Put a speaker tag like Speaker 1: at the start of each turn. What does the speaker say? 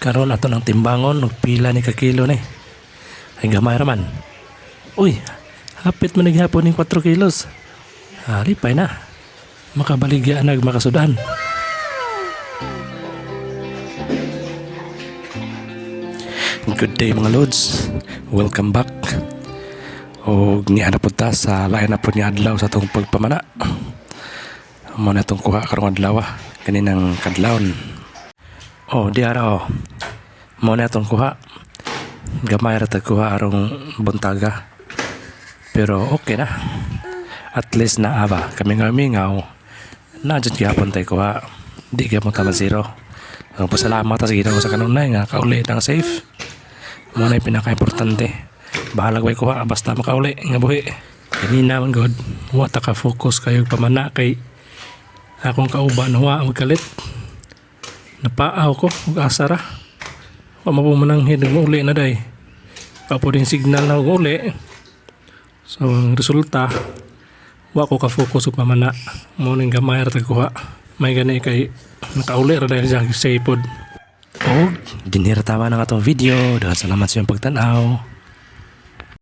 Speaker 1: Karon ato ng timbangon ug pila ni ka kilo ni. Ay gamay ra man. Uy, hapit man naghapon ning 4 kilos. Halipay na. Makabaligya nag makasudan. Good day mga lods. Welcome back. O niana po ta sa lain na po ni adlaw sa itong pagpamana. Muna itong kuha karong adlaw. Kaninang kadlawon. Di ara muna itong kuha. Gamay ra kuha arong buntaga. Pero okay na. At least na aba. Kami nga mingaw. Nadyan kihapon tayo kuha. Di kaya mo tama zero. Pasalamat sa ginagawa sa kanunay nga kauli ng safe. Muna yung pinaka-importante. Bahala ko kuha basta makauli nga buhi. Kanina man god, wata ka focus kayo pamana kay akong kauban wa magkalit. Napaaw ko ug asara. Wa mapumanang hidung uli na day. Kapo din signal na uli. So ang resulta wa ko ka focus ug pamana. Mo ning gamay ra kuha. May gani kay nakauli ra dahil sa sipod. Dinira tama na nga itong video. Salamat sa iyong pagtanaw.